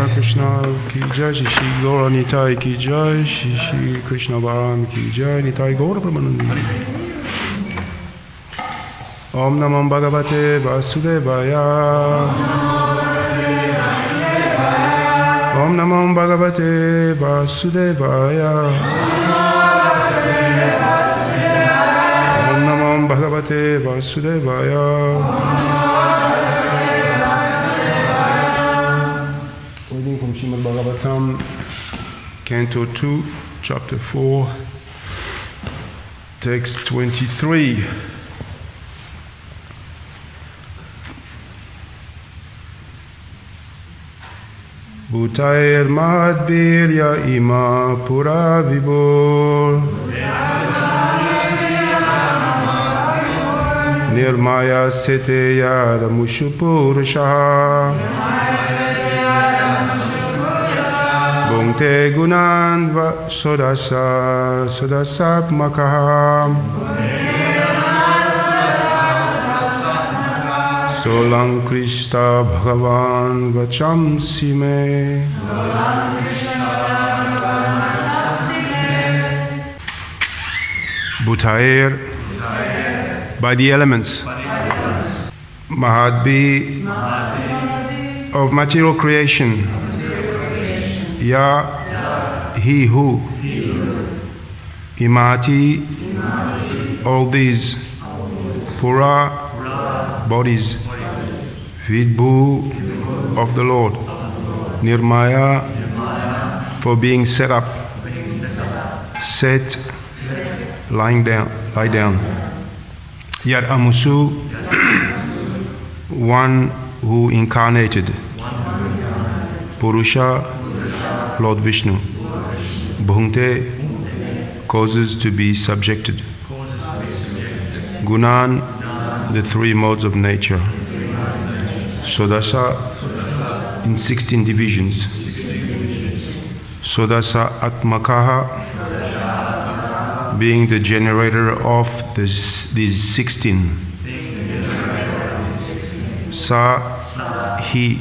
Radha Krishna ki jai, Shri Gaura Nitai ki jai, Shri Krishna Balaram ki jai, Nitai Gaura Pramanandi. Om Namo Bhagavate Vasudevaya. Om Namo Bhagavate Vasudevaya. Om Namo Bhagavate Vasudevaya. Reading from Srimad Bhagavatam, Canto 2, Chapter 4, Text 23. Bhutair Madhvirya ima pura vibhur Nirmaya sete yada mushupurushaha Bhungte gunan va sodasat makaha Solang Krishna Bhagavan Vachamsi me. Bhutair, by the elements. Mahadbi, of material creation. Ya, he who. Imati, all these. Pura, bodies. Vidbhu, of the Lord. Nirmaya, for being set up. Set, lie down. Yad Amusu, one who incarnated. Purusha, Lord Vishnu. Bhungte, causes to be subjected. Gunan, the three modes of nature. Sodasa, in 16 divisions. Sodasa Atmakaha, being the generator of these 16. Sa, he,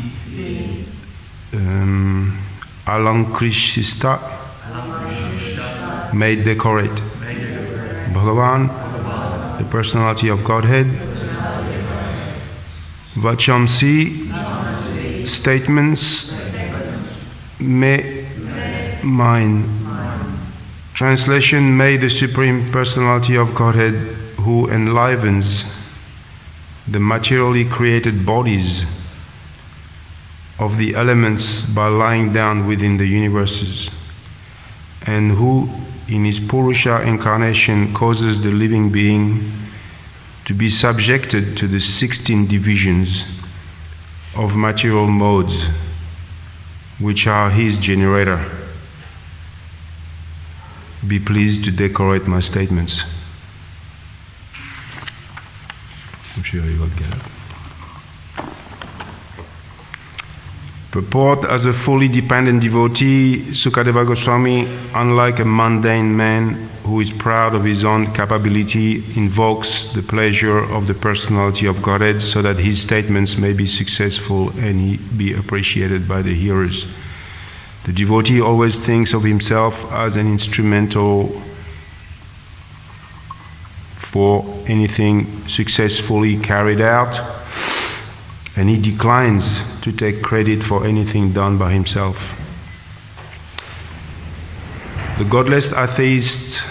Alankrishista, made decorate. Bhagavan, the personality of Godhead. Vachamsi, statements. Me, mine. Translation: May the Supreme Personality of Godhead, who enlivens the materially created bodies of the elements by lying down within the universes, and who in his Purusha incarnation causes the living being to be subjected to the 16 divisions of material modes, which are his generator, be pleased to decorate my statements. I'm sure you will get it. Purport: as a fully dependent devotee, Sukadeva Goswami, unlike a mundane man who is proud of his own capability, invokes the pleasure of the personality of Godhead so that his statements may be successful and be appreciated by the hearers. The devotee always thinks of himself as an instrumental for anything successfully carried out, and he declines to take credit for anything done by himself. The godless atheist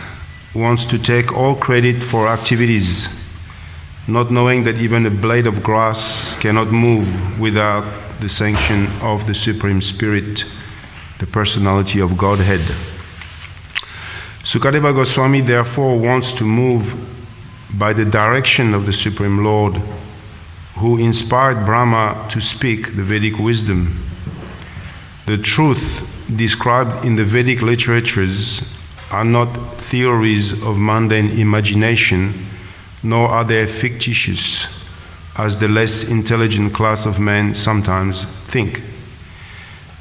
wants to take all credit for activities, not knowing that even a blade of grass cannot move without the sanction of the Supreme Spirit, the personality of Godhead. Sukadeva Goswami therefore wants to move by the direction of the Supreme Lord, who inspired Brahma to speak the Vedic wisdom. The truth described in the Vedic literatures are not theories of mundane imagination, nor are they fictitious, as the less intelligent class of men sometimes think.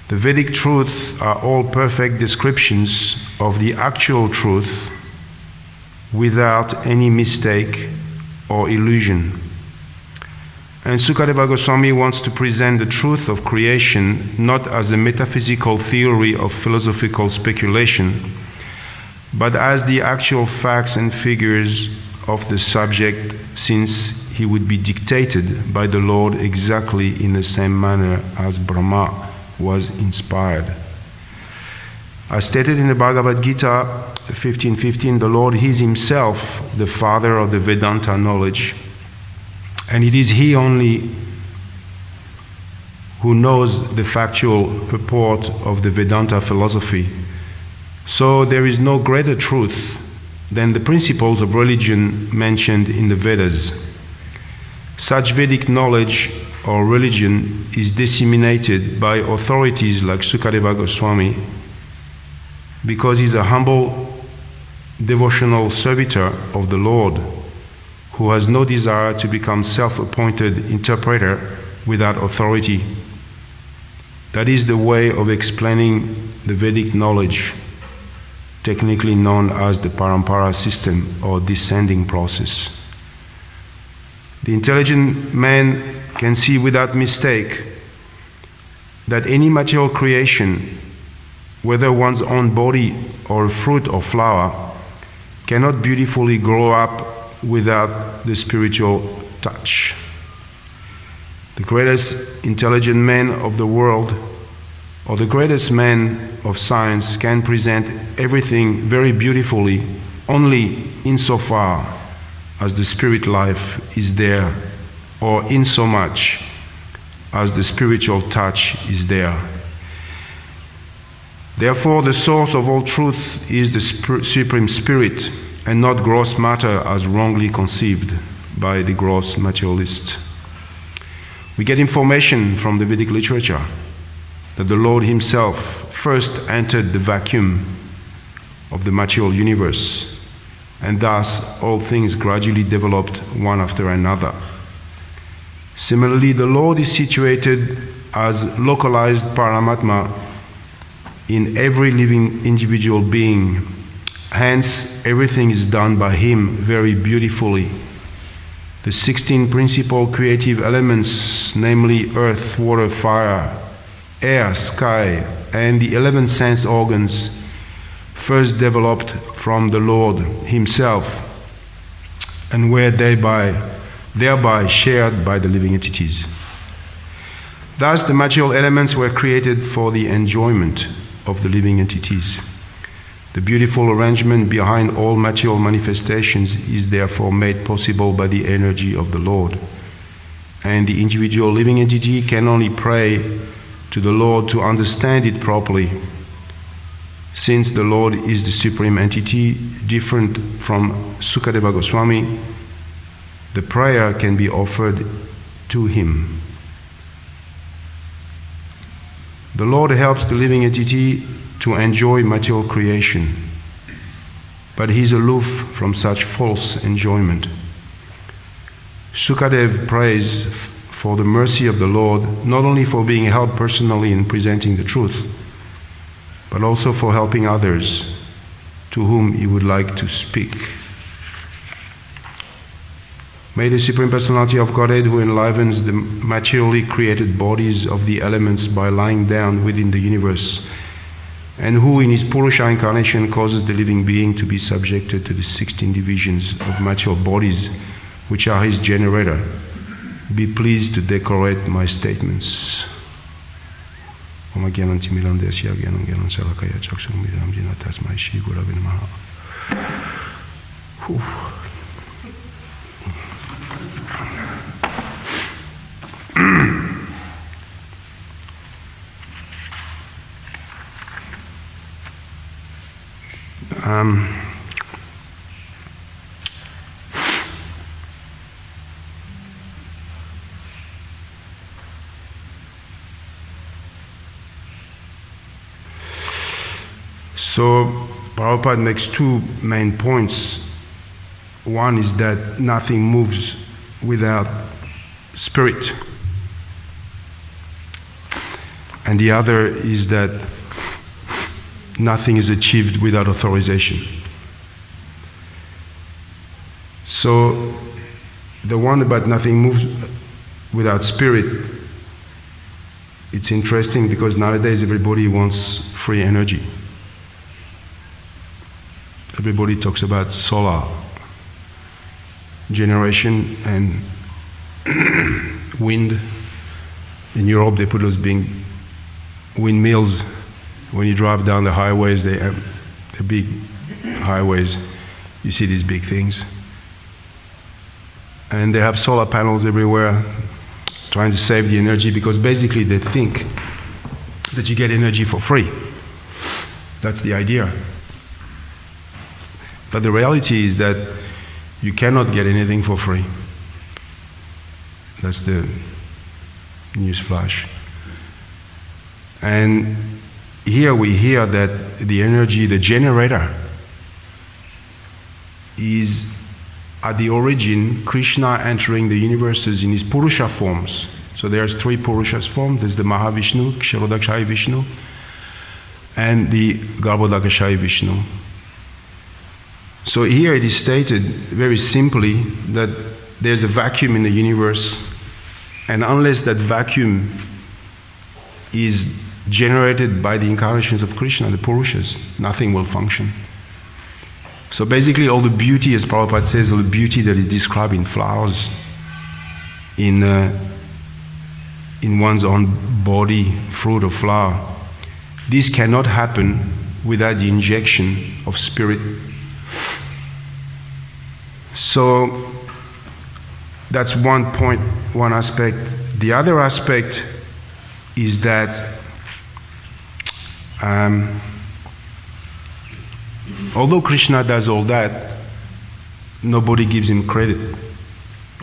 The Vedic truths are all perfect descriptions of the actual truth without any mistake or illusion. And Sukadeva Goswami wants to present the truth of creation not as a metaphysical theory of philosophical speculation, but as the actual facts and figures of the subject, since he would be dictated by the Lord exactly in the same manner as Brahma was inspired. As stated in the Bhagavad Gita 15:15, the Lord is himself the father of the Vedanta knowledge, and it is he only who knows the factual purport of the Vedanta philosophy. So there is no greater truth than the principles of religion mentioned in the Vedas. Such Vedic knowledge or religion is disseminated by authorities like Sukadeva Goswami because he is a humble devotional servitor of the Lord who has no desire to become self-appointed interpreter without authority. That is the way of explaining the Vedic knowledge, technically known as the parampara system or descending process. The intelligent man can see without mistake that any material creation, whether one's own body or a fruit or flower, cannot beautifully grow up without the spiritual touch. The greatest intelligent man of the world, or the greatest man of science, can present everything very beautifully only insofar as the spirit life is there, or insomuch as the spiritual touch is there. Therefore, the source of all truth is the Supreme Spirit, and not gross matter as wrongly conceived by the gross materialist. We get information from the Vedic literature that the Lord himself first entered the vacuum of the material universe, and thus all things gradually developed one after another. Similarly, the Lord is situated as localized Paramatma in every living individual being. Hence, everything is done by him very beautifully. The 16 principal creative elements, namely earth, water, fire, air, sky, and the 11 sense organs, first developed from the Lord himself, and were thereby shared by the living entities. Thus, the material elements were created for the enjoyment of the living entities. The beautiful arrangement behind all material manifestations is therefore made possible by the energy of the Lord. And the individual living entity can only pray to the Lord to understand it properly. Since the Lord is the supreme entity, different from Sukadeva Goswami, the prayer can be offered to him. The Lord helps the living entity to enjoy material creation, but he is aloof from such false enjoyment. Sukadev prays for the mercy of the Lord, not only for being helped personally in presenting the truth, but also for helping others to whom he would like to speak. May the Supreme Personality of Godhead, who enlivens the materially created bodies of the elements by lying down within the universe, and who in his Purusha incarnation causes the living being to be subjected to the 16 divisions of material bodies, which are his generator, be pleased to decorate my statements. So Prabhupada makes two main points. One is that nothing moves without spirit, and the other is that nothing is achieved without authorization. So the one about nothing moves without spirit. It's interesting because nowadays everybody wants free energy. Everybody talks about solar generation and wind. In Europe they put those big windmills. When you drive down the highways, they have the big highways, you see these big things. And they have solar panels everywhere, trying to save the energy, because basically they think that you get energy for free. That's the idea. But the reality is that you cannot get anything for free. That's the news flash. And here we hear that the energy, the generator, is at the origin Krishna entering the universes in his Purusha forms. So there's 3 Purushas forms. There's the Mahavishnu, Ksharodakshaya Vishnu, and the Garbhodakshaya Vishnu. So here it is stated very simply that there's a vacuum in the universe, and unless that vacuum is generated by the incarnations of Krishna, the Purushas, nothing will function. So basically all the beauty, as Prabhupada says, all the beauty that is described in flowers, in one's own body, fruit or flower, this cannot happen without the injection of spirit. So that's one point, one aspect. The other aspect is that although Krishna does all that, nobody gives him credit.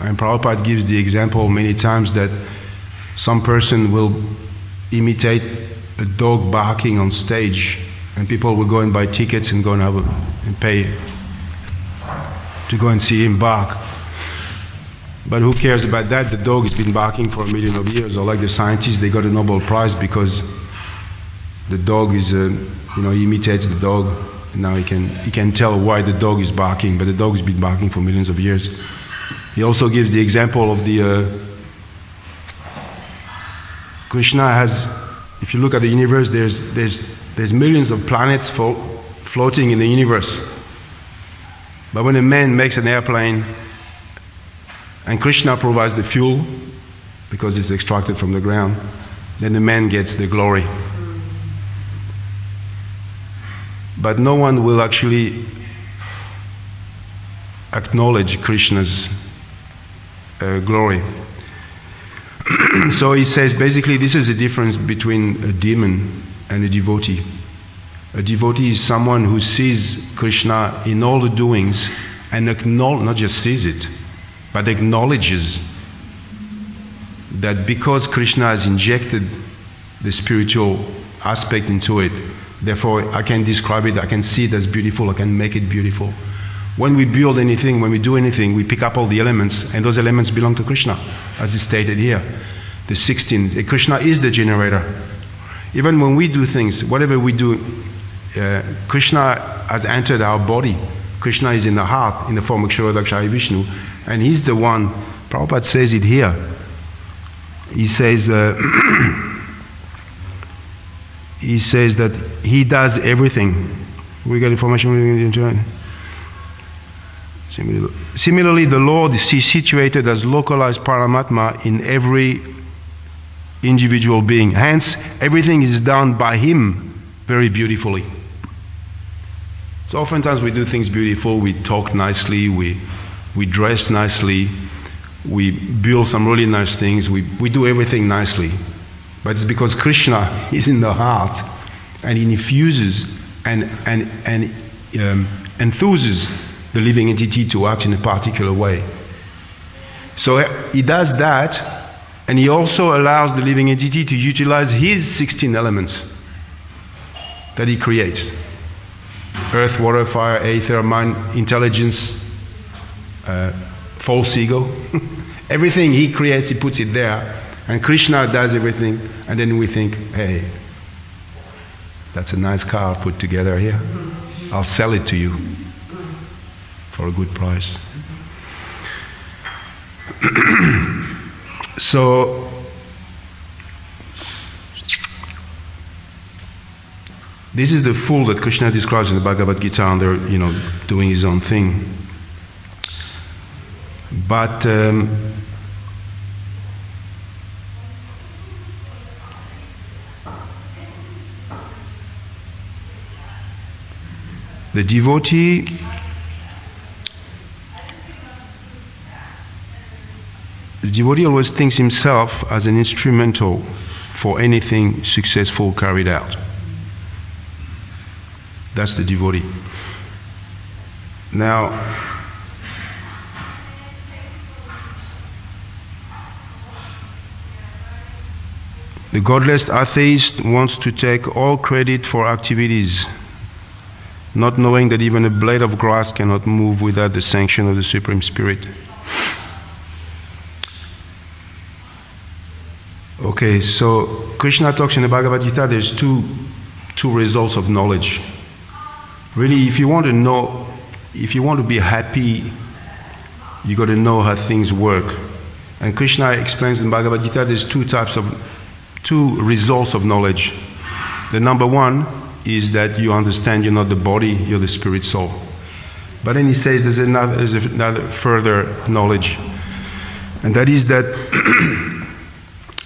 And Prabhupada gives the example many times that some person will imitate a dog barking on stage, and people will go and buy tickets and go and pay to go and see him bark. But who cares about that? The dog has been barking for 1,000,000 of years. Or like the scientists, they got a Nobel Prize because the dog is, he imitates the dog. And now he can tell why the dog is barking, but the dog has been barking for millions of years. He also gives the example of the Krishna has. If you look at the universe, there's millions of planets floating in the universe. But when a man makes an airplane, and Krishna provides the fuel, because it's extracted from the ground, then the man gets the glory. But no one will actually acknowledge Krishna's glory. So he says basically this is the difference between a demon and a devotee. A devotee is someone who sees Krishna in all the doings and not just sees it, but acknowledges that because Krishna has injected the spiritual aspect into it, therefore I can describe it, I can see it as beautiful, I can make it beautiful. When we build anything, when we do anything, we pick up all the elements, and those elements belong to Krishna, as is stated here. The 16, Krishna is the generator. Even when we do things, whatever we do, Krishna has entered our body. Krishna is in the heart, in the form of Ksharodakshaya Vishnu, and he's the one. Prabhupada says it here. He says that he does everything. We get information. Similarly, the Lord is situated as localized Paramatma in every individual being. Hence, everything is done by him very beautifully. So oftentimes we do things beautiful, we talk nicely, we dress nicely, we build some really nice things, we do everything nicely. But it's because Krishna is in the heart, and he infuses and enthuses the living entity to act in a particular way. So he does that, and he also allows the living entity to utilize his 16 elements that he creates. Earth, water, fire, ether, mind, intelligence, false ego. Everything he creates, he puts it there. And Krishna does everything, and then we think, hey, that's a nice car put together here. I'll sell it to you for a good price. So this is the fool that Krishna describes in the Bhagavad Gita under, doing his own thing. But the devotee always thinks himself as an instrumental for anything successful carried out. That's the devotee. Now, the godless atheist wants to take all credit for activities, not knowing that even a blade of grass cannot move without the sanction of the Supreme Spirit. Okay, so Krishna talks in the Bhagavad Gita, there's two results of knowledge. Really, if you want to be happy, you got to know how things work. And Krishna explains in the Bhagavad Gita, there's two results of knowledge. The number one is that you understand you're not the body, you're the spirit soul. But then he says there's another further knowledge. And that is that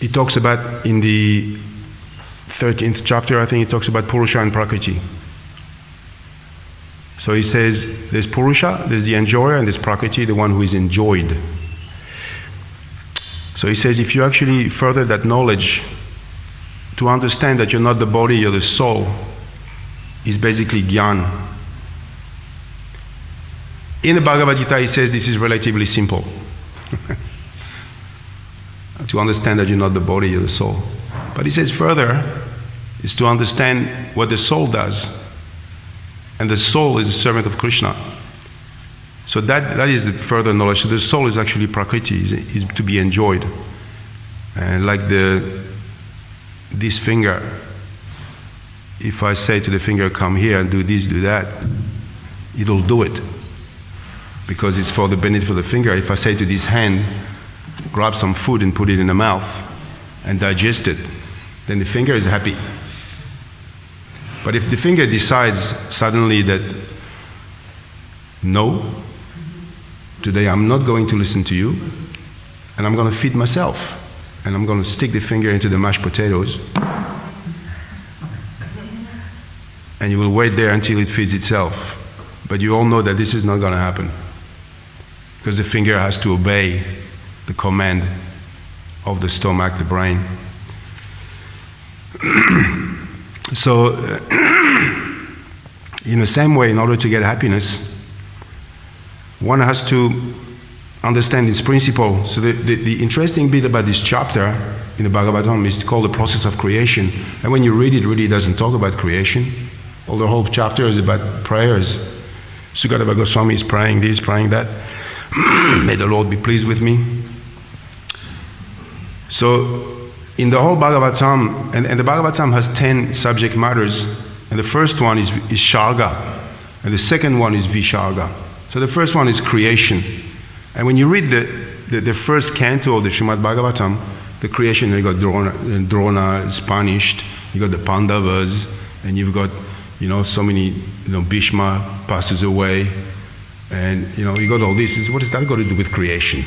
he talks about in the 13th chapter, I think he talks about Purusha and Prakriti. So he says there's Purusha, there's the enjoyer, and there's Prakriti, the one who is enjoyed. So he says if you actually further that knowledge, to understand that you're not the body, you're the soul, is basically Gyan. In the Bhagavad Gita he says this is relatively simple. To understand that you're not the body, you're the soul. But he says further is to understand what the soul does. And the soul is a servant of Krishna. So that is the further knowledge. So the soul is actually Prakriti, is to be enjoyed. And like this finger, if I say to the finger, come here and do this, do that, it'll do it. Because it's for the benefit of the finger. If I say to this hand, grab some food and put it in the mouth and digest it, then the finger is happy. But if the finger decides suddenly that, no, today I'm not going to listen to you, and I'm going to feed myself, and I'm going to stick the finger into the mashed potatoes, and you will wait there until it feeds itself. But you all know that this is not going to happen, because the finger has to obey the command of the stomach, the brain. So, in the same way, in order to get happiness, one has to understand this principle. So the interesting bit about this chapter in the Bhagavatam is called the process of creation. And when you read it, really doesn't talk about creation. All the whole chapter is about prayers. Sukadeva Goswami is praying this, praying that. May the Lord be pleased with me. So, in the whole Bhagavatam, and the Bhagavatam has 10 subject matters, and the first one is Sharga, and the second one is Visharga. So the first one is creation. And when you read the first canto of the Srimad Bhagavatam, the creation, you got Drona is punished, you got the Pandavas, and you've got, so many, Bhishma passes away, and, you got all this. What does that got to do with creation?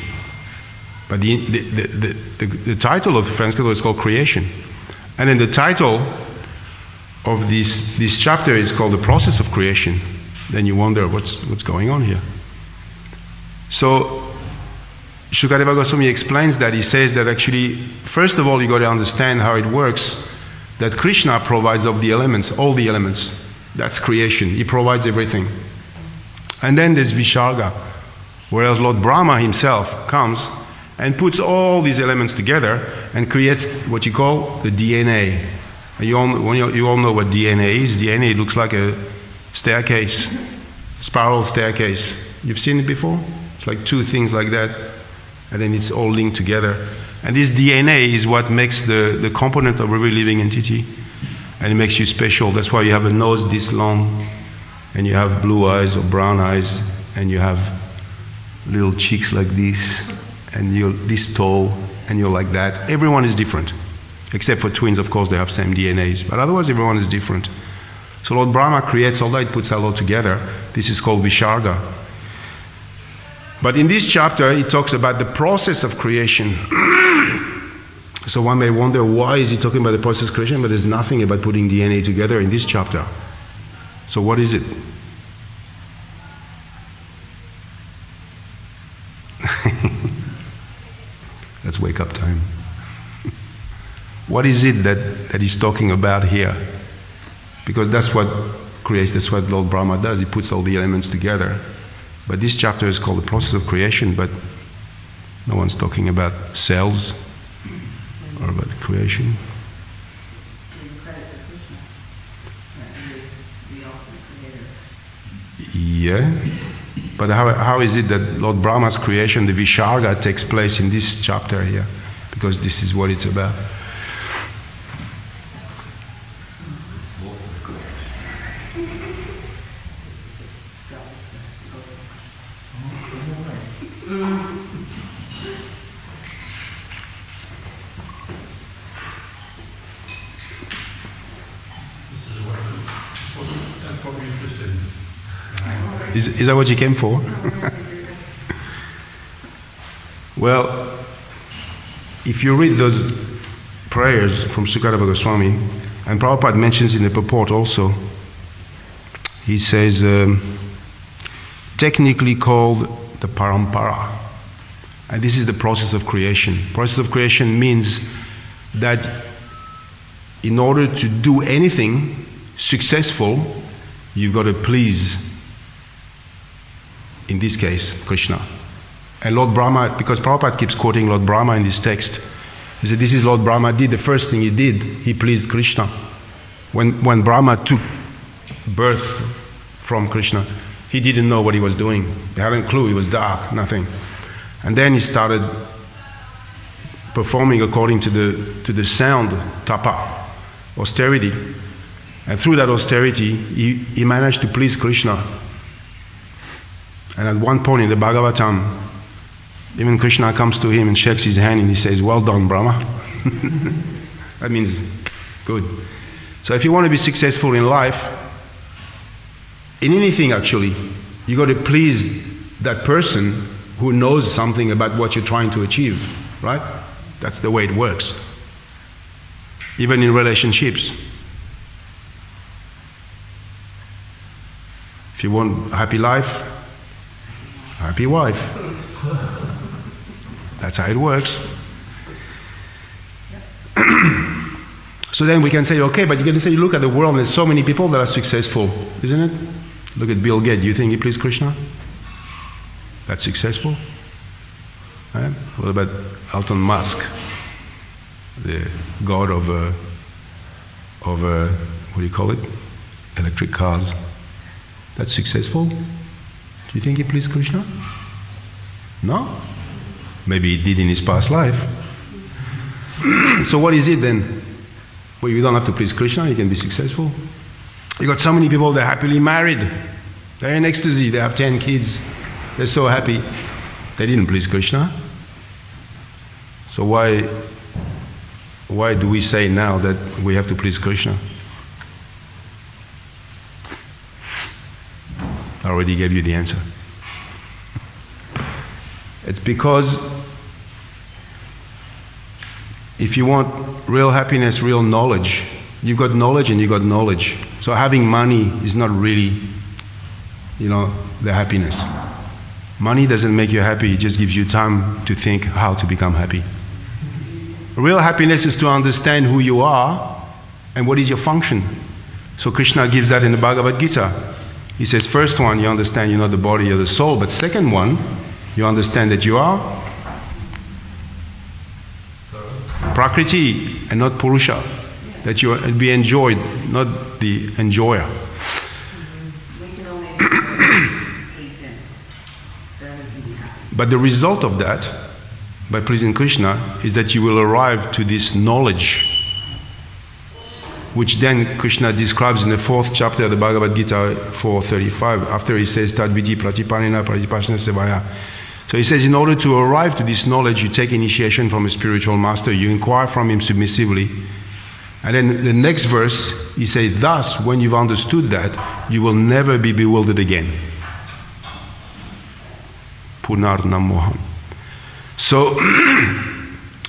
But the title of the Sanskrit is called Creation. And then the title of this chapter is called The Process of Creation. Then you wonder what's going on here. So Shukadeva Goswami explains that. He says that actually, first of all, you got to understand how it works, that Krishna provides of the elements, all the elements. That's creation. He provides everything. And then there's Visharga, whereas Lord Brahma himself comes and puts all these elements together and creates what you call the DNA. You all know what DNA is. DNA looks like a staircase, spiral staircase. You've seen it before? It's like two things like that, and then it's all linked together. And this DNA is what makes the component of every living entity, and it makes you special. That's why you have a nose this long, and you have blue eyes or brown eyes, and you have little cheeks like this, and you're this tall, and you're like that. Everyone is different. Except for twins, of course, they have same DNAs. But otherwise, everyone is different. So Lord Brahma creates all that, it puts that all together. This is called Visharga. But in this chapter, it talks about the process of creation. So one may wonder, why is he talking about the process of creation? But there's nothing about putting DNA together in this chapter. So what is it? That's wake up time. What is it that he's talking about here? Because that's what creation, that's what Lord Brahma does. He puts all the elements together. But this chapter is called the process of creation, but no one's talking about cells or about creation. Yeah, but how is it that Lord Brahma's creation, the Visharga, takes place in this chapter here? Because this is what it's about. Is that what you came for? Well, if you read those prayers from Sukadeva Goswami, and Prabhupada mentions in the purport also, he says, technically called the parampara. And this is the process of creation. Process of creation means that in order to do anything successful, you've got to please, in this case, Krishna. And Lord Brahma, because Prabhupada keeps quoting Lord Brahma in this text, he said, this is Lord Brahma did, the first thing he did, he pleased Krishna. When Brahma took birth from Krishna, he didn't know what he was doing. He hadn't a clue, it was dark, nothing. And then he started performing according to the sound, tapa, austerity. And through that austerity, he managed to please Krishna. And at one point in the Bhagavatam, even Krishna comes to him and shakes his hand and he says, well done, Brahma. That means good. So if you want to be successful in life, in anything actually, you got to please that person who knows something about what you're trying to achieve, right? That's the way it works. Even in relationships. If you want a happy life, happy wife. That's how it works. So then we can say, okay, but you can say, look at the world, there's so many people that are successful, isn't it? Look at Bill Gates. Do you think he pleased Krishna? That's successful? Right? What about Elon Musk, the god of what do you call it? Electric cars. That's successful? Do you think he pleased Krishna? No? Maybe he did in his past life. So what is it then? Well, you don't have to please Krishna, you can be successful. You got so many people, they're happily married. They're in ecstasy, they have 10 kids. They're so happy. They didn't please Krishna. So why do we say now that we have to please Krishna? I already gave you the answer. It's because if you want real happiness, real knowledge, you've got knowledge and you've got knowledge. So having money is not really, the happiness. Money doesn't make you happy, it just gives you time to think how to become happy. Real happiness is to understand who you are and what is your function. So Krishna gives that in the Bhagavad Gita. He says, first one, you understand you're not the body or the soul, but second one, you understand that you are Prakriti and not Purusha. That you are be enjoyed, not the enjoyer. But the result of that, by pleasing Krishna, is that you will arrive to this knowledge, which then Krishna describes in the 4th chapter of the Bhagavad Gita 4:35, after he says, Tadviti pratipanena pratipashna sevaya. So he says, in order to arrive to this knowledge, you take initiation from a spiritual master, you inquire from him submissively. And then the next verse, he says, thus, when you've understood that, you will never be bewildered again. Punarnamoham. So,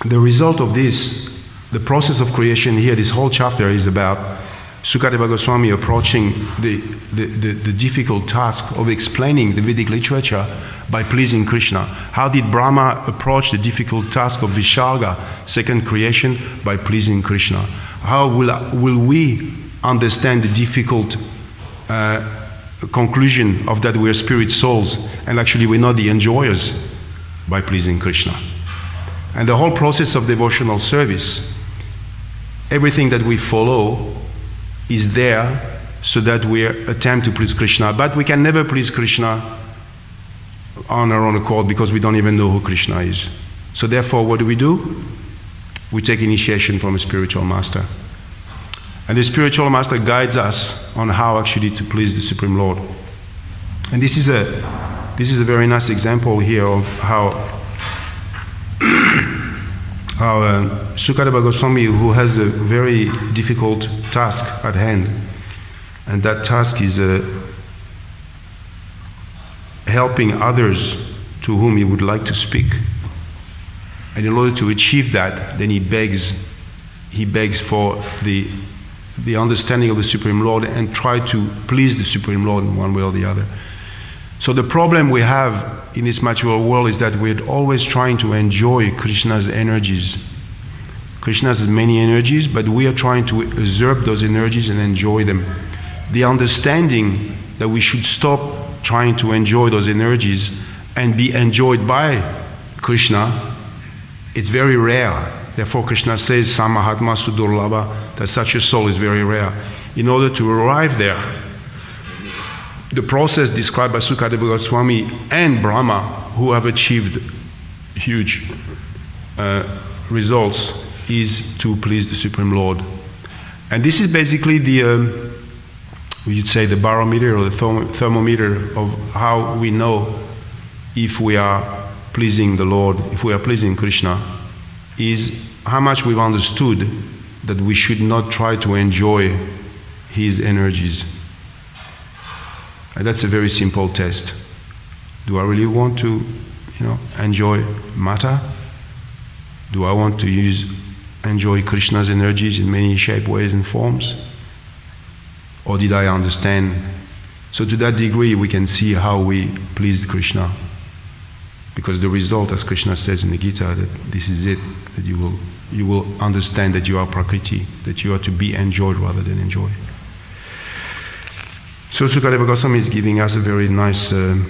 the result of this, the process of creation here, this whole chapter is about Sukadeva Goswami approaching the difficult task of explaining the Vedic literature by pleasing Krishna. How did Brahma approach the difficult task of Visharga, second creation, by pleasing Krishna? How will we understand the difficult conclusion of that we are spirit souls and actually we're not the enjoyers? By pleasing Krishna. And the whole process of devotional service, everything that we follow is there so that we attempt to please Krishna. But we can never please Krishna on our own accord because we don't even know who Krishna is. So therefore, what do? We take initiation from a spiritual master. And the spiritual master guides us on how actually to please the Supreme Lord. And this is a very nice example here of how Sukadeva Goswami, who has a very difficult task at hand, and that task is helping others to whom he would like to speak. And in order to achieve that, then he begs for the understanding of the Supreme Lord and try to please the Supreme Lord in one way or the other. So the problem we have in this material world is that we're always trying to enjoy Krishna's energies. Krishna has many energies, but we are trying to usurp those energies and enjoy them. The understanding that we should stop trying to enjoy those energies and be enjoyed by Krishna, it's very rare. Therefore Krishna says, Samahatma Sudurlabha, that such a soul is very rare. In order to arrive there, the process described by Sukadeva Goswami and Brahma, who have achieved huge results, is to please the Supreme Lord. And this is basically you'd say the barometer or the thermometer of how we know if we are pleasing the Lord, if we are pleasing Krishna, is how much we've understood that we should not try to enjoy his energies. And that's a very simple test. Do I really want to, enjoy matter? Do I want to enjoy Krishna's energies in many shapes, ways and forms? Or did I understand? So to that degree we can see how we pleased Krishna. Because the result, as Krishna says in the Gita, that this is it, that you will understand that you are Prakriti, that you are to be enjoyed rather than enjoy. So Sukadeva Goswami is giving us a very nice, in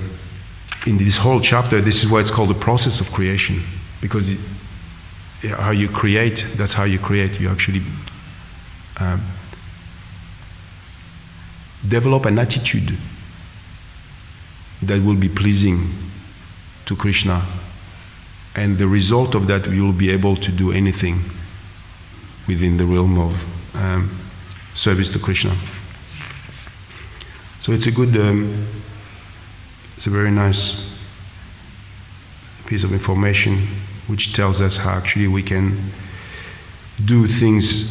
this whole chapter, this is why it's called the process of creation. Because how you create, that's how you create. You actually develop an attitude that will be pleasing to Krishna. And the result of that, you will be able to do anything within the realm of service to Krishna. So it's a good, it's a very nice piece of information which tells us how actually we can do things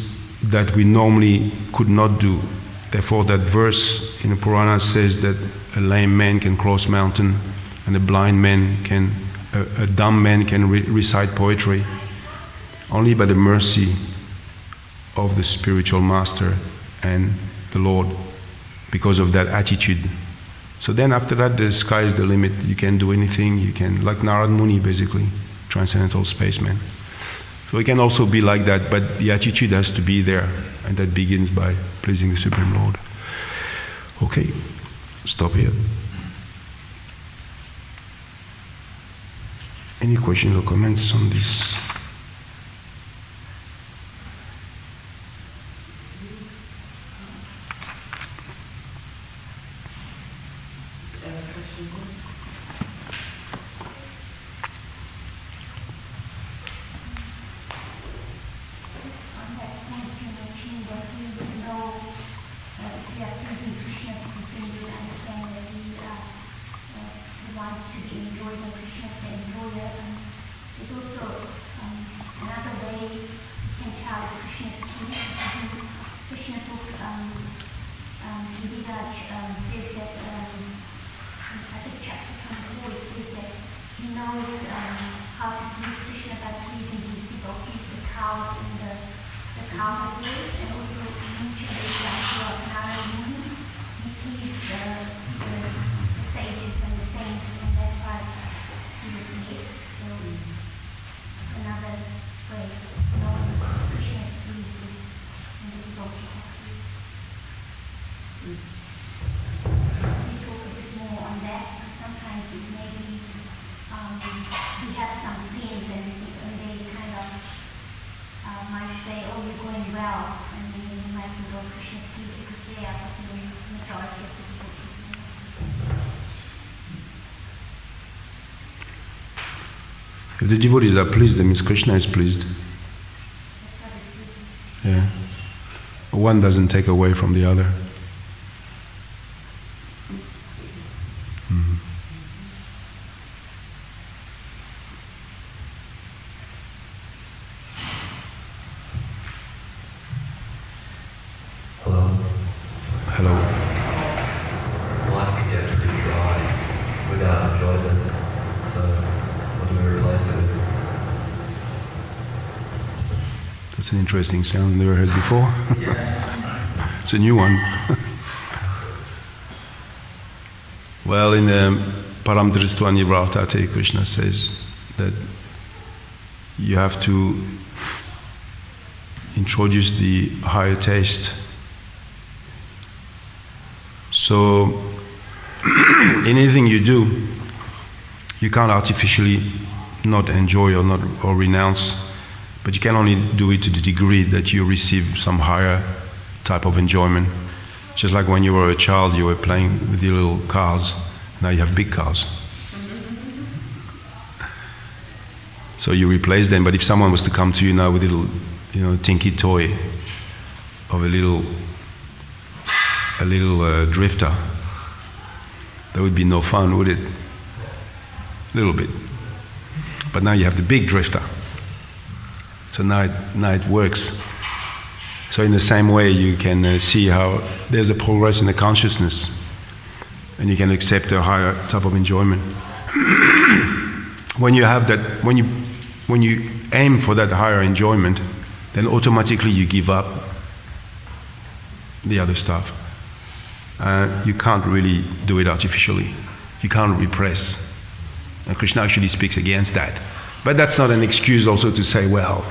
that we normally could not do. Therefore that verse in the Purana says that a lame man can cross mountain and a blind man can, a dumb man can recite poetry. Only by the mercy of the spiritual master and the Lord, because of that attitude. So then after that, the sky is the limit. You can do anything. You can, like Narad Muni basically, transcendental spaceman. So we can also be like that, but the attitude has to be there, and that begins by pleasing the Supreme Lord. Okay, stop here. Any questions or comments on this? Wants to enjoy the Krishna Giriraj says that, I think chapter 24, it says that he knows how to please Krishna by pleasing his devotees, the cows and the cow herds, and also he mentioned the example of Narada Muni. He pleased the sages and the saints, and that's why he was made. So another way of knowing Krishna is pleased and the devotees are pleased. We talk a bit more on that, because sometimes it may be we have some sins and they kind of might say, oh, you're going well, and then you might think, oh, Krishna is pleased, because they are the majority of the devotees. If the devotees are pleased, that means Krishna is pleased. Yeah. One doesn't take away from the other. Hello. Life can get pretty dry without enjoyment, so what do we replace it with? That's an interesting sound, never heard before. Yeah. It's a new one. Well, in Param Dristva Nivratate, Krishna says that you have to introduce the higher taste. So, in anything you do, you can't artificially not enjoy or renounce, but you can only do it to the degree that you receive some higher type of enjoyment. Just like when you were a child, you were playing with your little cars. Now you have big cars. So you replace them. But if someone was to come to you now with a little, tinky toy of a little drifter, that would be no fun, would it? A little bit. But now you have the big drifter. So now it works. So in the same way, you can see how there's a progress in the consciousness, and you can accept a higher type of enjoyment. When you have that, when you aim for that higher enjoyment, then automatically you give up the other stuff. You can't really do it artificially. You can't repress. And Krishna actually speaks against that. But that's not an excuse also to say, well,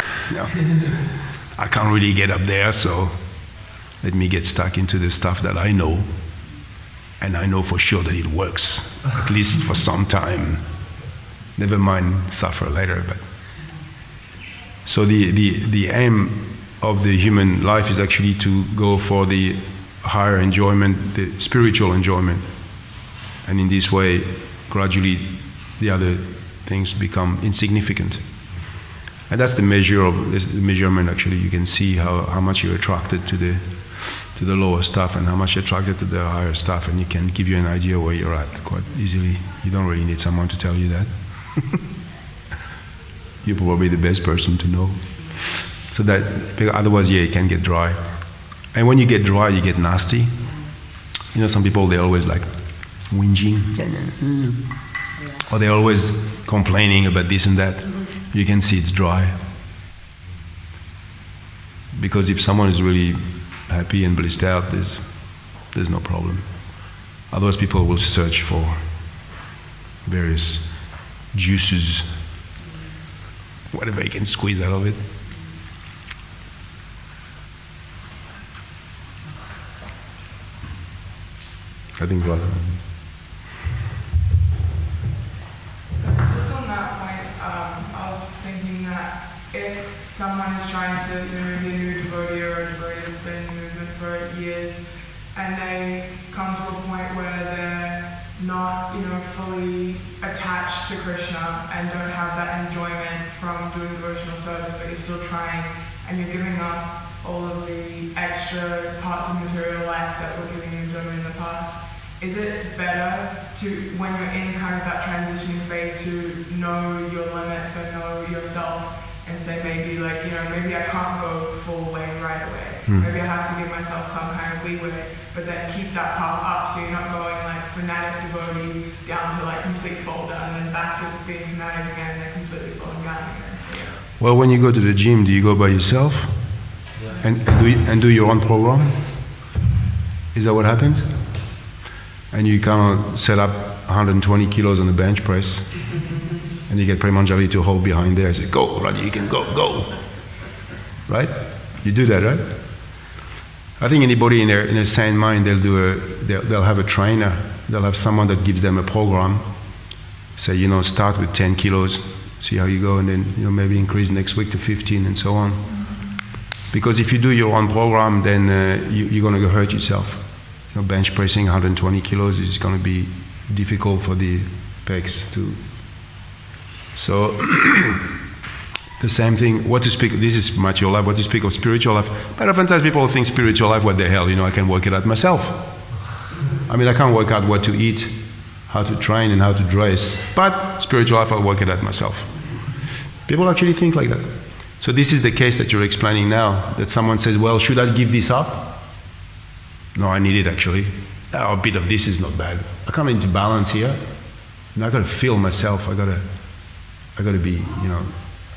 I can't really get up there, so let me get stuck into the stuff that I know. And I know for sure that it works, at least for some time. Never mind suffer later. But so the aim of the human life is actually to go for the higher enjoyment, the spiritual enjoyment. And in this way, gradually the other things become insignificant. And that's the measurement actually. You can see how much you're attracted to the lower stuff and how much you're attracted to the higher stuff, and it can give you an idea where you're at quite easily. You don't really need someone to tell you that. You're probably the best person to know. So that, otherwise, it can get dry. And when you get dry, you get nasty. Some people, they're always like whinging. Or they're always complaining about this and that. You can see it's dry. Because if someone is really happy and blissed out, there's no problem. Otherwise people will search for various juices, whatever you can squeeze out of it. I think rather. Just on that point, I was thinking that if someone is trying to, be a new devotee or a devotee that's been in the movement for years, and they come to a point where they're not, fully attached to Krishna and don't have that enjoyment from doing devotional service, but you're still trying and you're giving up all of the extra parts of material life that were giving you enjoyment in the past. Is it better to, when you're in kind of that transitioning phase, to know your limits and know yourself and say maybe I can't go full way right away, maybe I have to give myself some kind of leeway, but then keep that path up so you're not going like fanatic devotee down to like complete fall down and then back to being fanatic again and then completely falling down again. So, yeah. Well, when you go to the gym, do you go by yourself and do your own program? Is that what happens? And you kind of set up 120 kilos on the bench press, and you get Premanjali to hold behind there and say, "Go, Radhi, you can go." Right? You do that, right? I think anybody in their sane mind, they'll have a trainer, they'll have someone that gives them a program. Say, start with 10 kilos, see how you go, and then maybe increase next week to 15 and so on. Because if you do your own program, then you're going to go hurt yourself. Bench pressing 120 kilos is going to be difficult for the pecs too. So the same thing, what to speak, this is mature life, what to speak of spiritual life. But oftentimes people think spiritual life, what the hell, I can work it out myself. I mean, I can't work out what to eat, how to train and how to dress, but spiritual life, I'll work it out myself. People actually think like that. So this is the case that you're explaining now, that someone says, well, should I give this up? No, I need it actually. A bit of this is not bad. I come into balance here, and I got to feel myself. I got to be,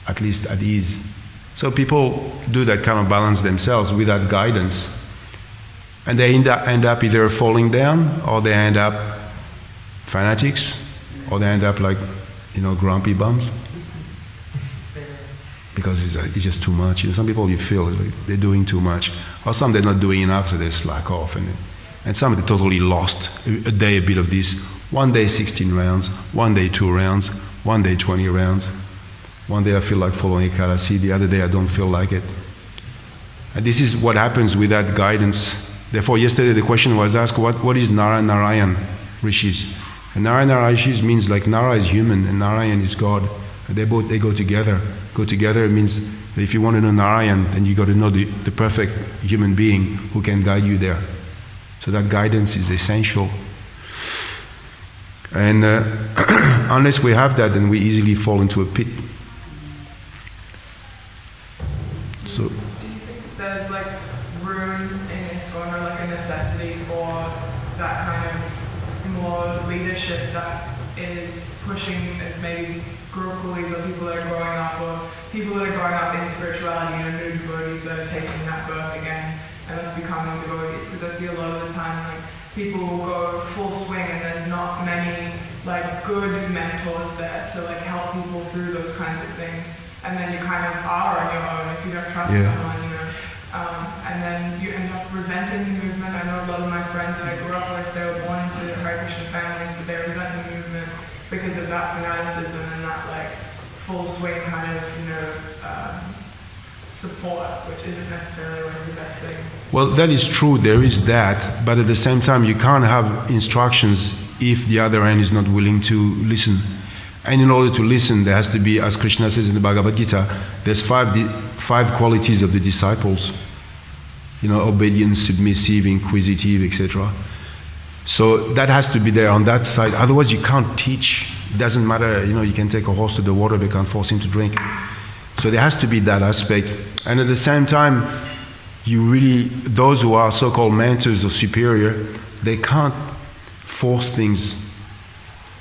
at least at ease. So people do that kind of balance themselves without guidance, and they end up either falling down, or they end up fanatics, or they end up like, grumpy bums. Because it's just too much. Some people you feel like they're doing too much, or some they're not doing enough, so they slack off, and some they're totally lost. A day a bit of this, one day 16 rounds, one day 2 rounds, one day 20 rounds. One day I feel like following Ekadasi, the other day I don't feel like it. And this is what happens without guidance. Therefore, yesterday the question was asked, what is Narayan Rishis? And Narayan Rishis means like Nara is human and Narayan is God. They go together. Go together means that if you want to know Narayan, then you got to know the perfect human being who can guide you there. So that guidance is essential. And unless we have that, then we easily fall into a pit. So. Do you think there's like room in ISKCON or like a necessity for that kind of more leadership that is pushing maybe gurukulis or people that are growing up, or people that are growing up in spirituality, new devotees that are taking that birth again and becoming devotees? Because I see a lot of the time like people will go full swing and there's not many like good mentors there to like help people through those kinds of things, and then you kind of are on your own if you don't trust someone, and then you end up resenting the movement. I know a lot of my friends that I grew up with, they were born into Hare Krishna families, but they resent the movement because of that fanaticism and that like full swing kind of support, which isn't necessarily always the best thing. Well, that is true, there is that, but at the same time you can't have instructions if the other end is not willing to listen. And in order to listen, there has to be, as Krishna says in the Bhagavad Gita, there's five qualities of the disciples. Obedient, submissive, inquisitive, etc. So that has to be there on that side. Otherwise, you can't teach. It doesn't matter. You can take a horse to the water, but can't force him to drink. So there has to be that aspect. And at the same time, those who are so-called mentors or superior, they can't force things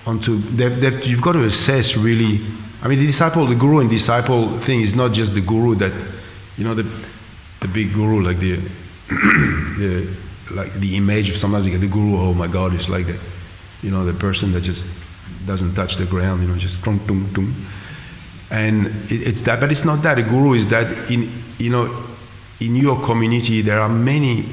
onto. You've got to assess really. I mean, the guru and disciple thing is not just the guru that, the big guru, like the image of sometimes you get the guru, oh my God, it's like the person that just doesn't touch the ground, just tung tung tung. And it's that, but it's not that. A guru is that in your community there are many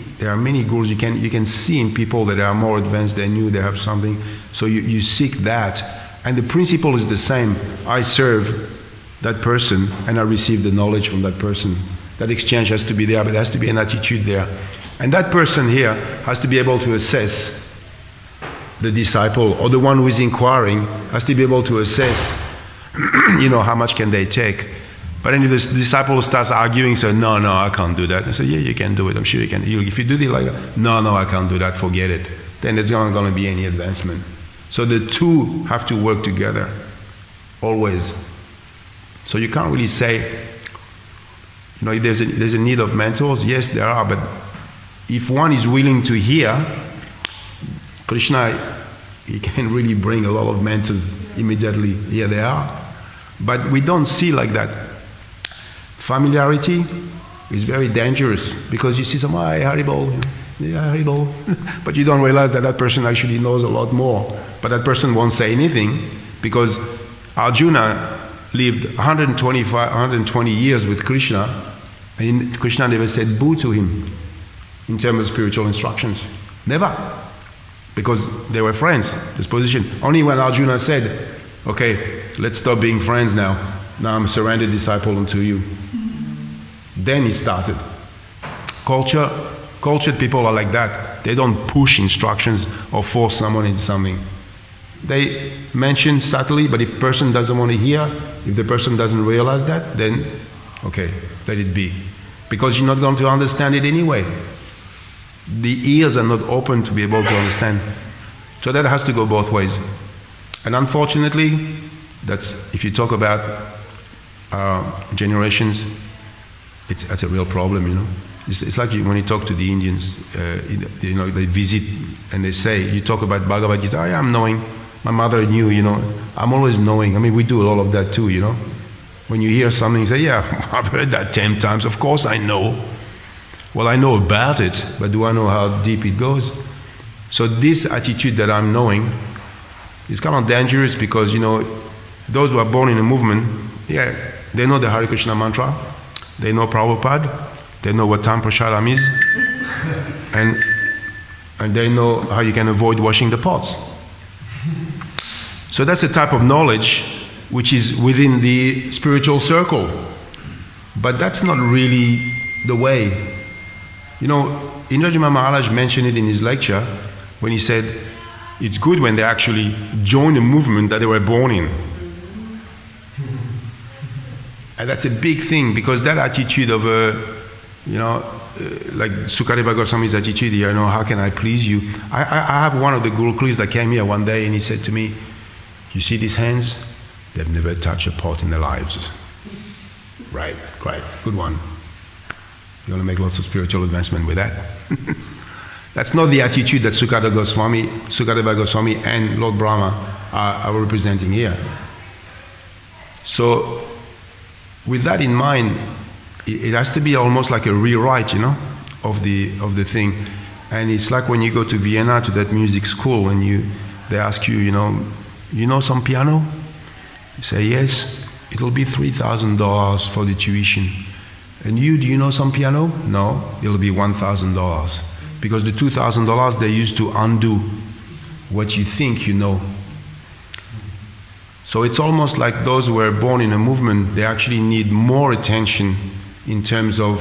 gurus. You can see in people that are more advanced than you, they have something. So you seek that, and the principle is the same. I serve that person and I receive the knowledge from that person. That exchange has to be there, but there has to be an attitude there. And that person here has to be able to assess the disciple, or the one who is inquiring has to be able to assess, how much can they take. But then if the disciple starts arguing, so no, I can't do that. I say, yeah, you can do it. I'm sure you can. If you do it like that, no, I can't do that. Forget it. Then there's not going to be any advancement. So the two have to work together, always. So you can't really say, You know, there's a need of mentors. Yes, there are, but if one is willing to hear, Krishna, he can really bring a lot of mentors immediately. Here they are. But we don't see like that. Familiarity is very dangerous, because you see someone, "Hi, Haribol," "Yeah, Haribol," but you don't realize that that person actually knows a lot more. But that person won't say anything, because Arjuna lived 120 years with Krishna, and Krishna never said boo to him in terms of spiritual instructions. Never. Because they were friends, this position. Only when Arjuna said, "Okay, let's stop being friends now. Now I'm a surrendered disciple unto you." Then he started. Cultured people are like that. They don't push instructions or force someone into something. They mention subtly, but if the person doesn't want to hear, if the person doesn't realize that, then okay, let it be. Because you're not going to understand it anyway. The ears are not open to be able to understand. So that has to go both ways. And unfortunately, that's, if you talk about generations, that's a real problem, you know. It's like when you talk to the Indians, you know, they visit and they say, you talk about Bhagavad Gita, "Oh, yeah, I'm knowing. My mother knew, you know. I'm always knowing." I mean, we do all of that too, you know. When you hear something, you say, "Yeah, I've heard that 10 times. Of course I know." Well, I know about it, but do I know how deep it goes? So this attitude that I'm knowing is kind of dangerous, because, you know, those who are born in a movement, yeah, they know the Hare Krishna mantra, they know Prabhupada, they know what time prasadam is, and they know how you can avoid washing the pots. So that's the type of knowledge which is within the spiritual circle. But that's not really the way. You know, Indrajima Maharaj mentioned it in his lecture when he said, it's good when they actually join a movement that they were born in. And that's a big thing, because that attitude of, like Sukadeva Goswami's attitude, you know, how can I please you? I have one of the Gurukulis that came here one day and he said to me, "You see these hands? They've never touched a pot in their lives." Right, great, good one. You're going to make lots of spiritual advancement with that. That's not the attitude that Sukadeva Goswami and Lord Brahma are representing here. So, with that in mind, it has to be almost like a rewrite, you know, of the thing. And it's like when you go to Vienna to that music school, and they ask you, you know some piano? You say yes. It'll be $3,000 for the tuition. And do you know some piano? No. It'll be $1,000, because the $2,000 they use to undo what you think you know. So it's almost like those who were born in a movement, they actually need more attention in terms of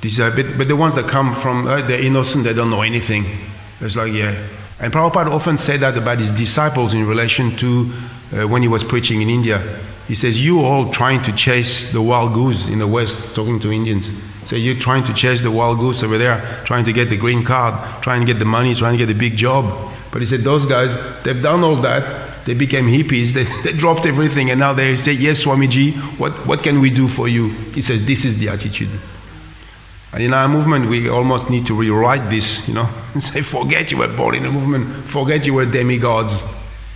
this. But the ones that come from, they're innocent, they don't know anything. It's like, yeah. And Prabhupada often said that about his disciples in relation to when he was preaching in India. He says, "You all trying to chase the wild goose in the West," talking to Indians. So you're trying to chase the wild goose over there, trying to get the green card, trying to get the money, trying to get the big job. But he said, those guys, they've done all that. They became hippies. They dropped everything, and now they say, "Yes, Swamiji, what can we do for you?" He says, this is the attitude. And in our movement, we almost need to rewrite this, you know, and say, forget you were born in a movement, forget you were demigods.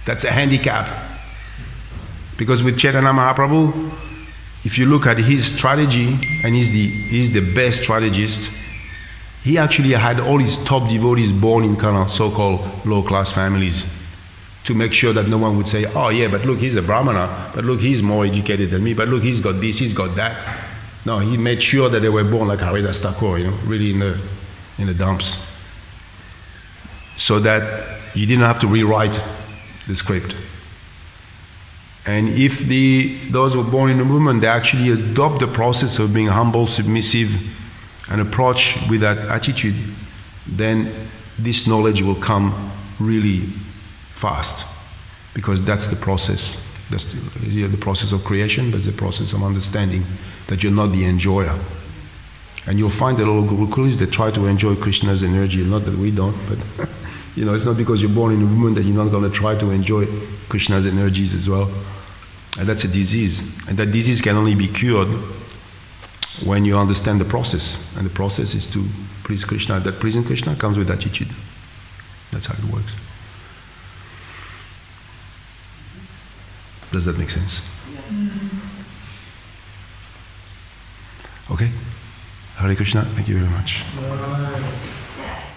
That's a handicap. Because with Chaitanya Mahaprabhu, if you look at his strategy, and he's the best strategist, he actually had all his top devotees born in kind of so-called low-class families, to make sure that no one would say, "Oh yeah, but look, he's a Brahmana, but look, he's more educated than me, but look, he's got this, he's got that." No, he made sure that they were born like Haridas Thakur, you know, really in the dumps. So that you didn't have to rewrite the script. And if those who are born in the movement, they actually adopt the process of being humble, submissive, and approach with that attitude, then this knowledge will come really fast, because that's the process. That's the process of creation, but it's the process of understanding that you're not the enjoyer. And you'll find that all Gurukulis, they try to enjoy Krishna's energy, not that we don't, but you know, it's not because you're born in a movement that you're not going to try to enjoy Krishna's energies as well. And that's a disease. And that disease can only be cured when you understand the process. And the process is to please Krishna. That pleasing Krishna comes with attitude. That's how it works. Does that make sense? Okay. Hare Krishna. Thank you very much. Right.